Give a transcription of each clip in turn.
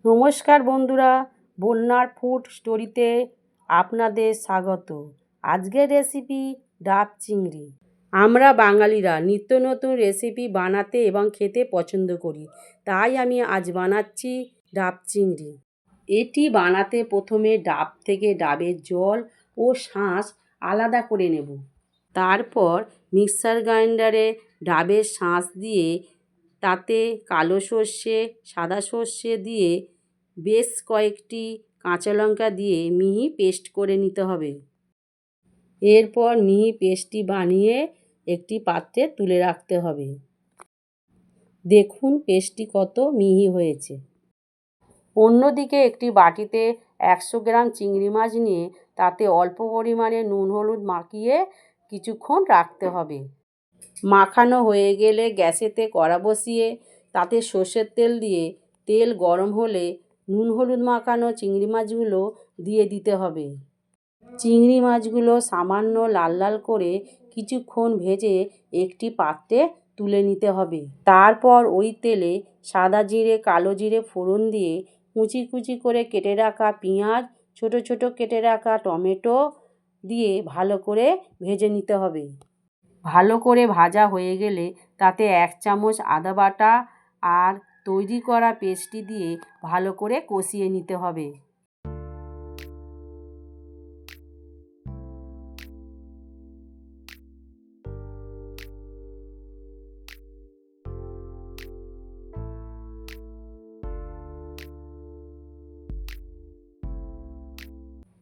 নমস্কার বন্ধুরা, বন্যার ফুড স্টোরিতে আপনাদের স্বাগত। আজকের রেসিপি ডাব চিংড়ি। আমরা বাঙালিরা নিত্য নতুন রেসিপি বানাতে এবং খেতে পছন্দ করি, তাই আমি আজ বানাচ্ছি ডাব চিংড়ি। এটি বানাতে প্রথমে ডাব থেকে ডাবের জল ও শাঁস আলাদা করে নেব। তারপর মিক্সার গ্রাইন্ডারে ডাবের শাঁস দিয়ে তাতে কালো সর্ষে, সাদা সর্ষে দিয়ে বেশ কয়েকটি কাঁচা লঙ্কা দিয়ে মিহি পেস্ট করে নিতে হবে। এরপর মিহি পেস্টটি বানিয়ে একটি পাত্রে তুলে রাখতে হবে। দেখুন পেস্টটি কত মিহি হয়েছে। অন্যদিকে একটি বাটিতে 100 গ্রাম চিংড়ি মাছ নিয়ে তাতে অল্প পরিমাণে নুন হলুদ মাখিয়ে কিছুক্ষণ রাখতে হবে। মাখানো হয়ে গেলে গ্যাসেতে কড়া বসিয়ে তাতে সর্ষের তেল দিয়ে তেল গরম হলে নুন হলুদ মাখানো চিংড়ি মাছগুলো দিয়ে দিতে হবে। চিংড়ি মাছগুলো সামান্য লাল লাল করে কিছুক্ষণ ভেজে একটি পাত্রে তুলে নিতে হবে। তারপর ওই তেলে সাদা জিরে, কালো জিরে ফোড়ন দিয়ে কুচি কুচি করে কেটে রাখা পেঁয়াজ, ছোট ছোট কেটে রাখা টমেটো দিয়ে ভালো করে ভেজে নিতে হবে। ভালো করে ভাজা হয়ে গেলে তাতে 1 চামচ আদা বাটা আর তৈরি করা পেস্টটি দিয়ে ভালো করে কষিয়ে নিতে হবে।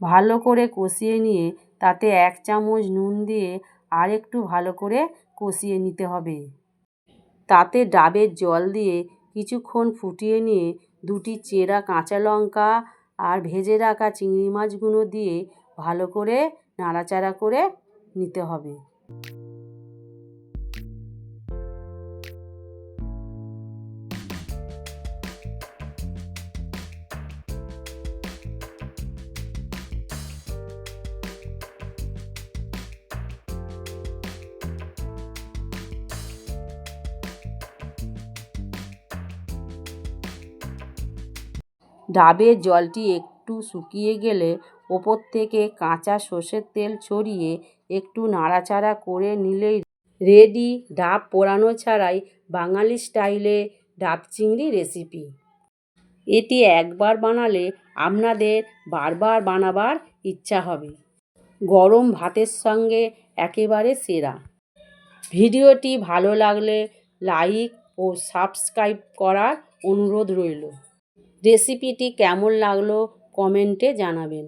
ভালো করে কষিয়ে নিয়ে তাতে 1 চামচ নুন দিয়ে আর একটু ভালো করে কষিয়ে নিতে হবে। তাতে ডাবের জল দিয়ে কিছুক্ষণ ফুটিয়ে নিয়ে দুটি চেরা কাঁচা লঙ্কা আর ভেজে রাখা চিংড়ি মাছগুলো দিয়ে ভালো করে নাড়াচাড়া করে নিতে হবে। ডাবের জলটি একটু শুকিয়ে গেলে ওপর থেকে কাঁচা সর্ষের তেল ছড়িয়ে একটু নাড়াচাড়া করে নিলেই রেডি ডাব পোড়ানো ছাড়াই বাঙালি স্টাইলে ডাব চিংড়ি রেসিপি। এটি একবার বানালে আপনাদের বারবার বানাবার ইচ্ছা হবে। গরম ভাতের সঙ্গে একেবারে সেরা। ভিডিওটি ভালো লাগলে লাইক ও সাবস্ক্রাইব করার অনুরোধ রইল। রেসিপিটি কেমন লাগলো কমেন্টে জানাবেন।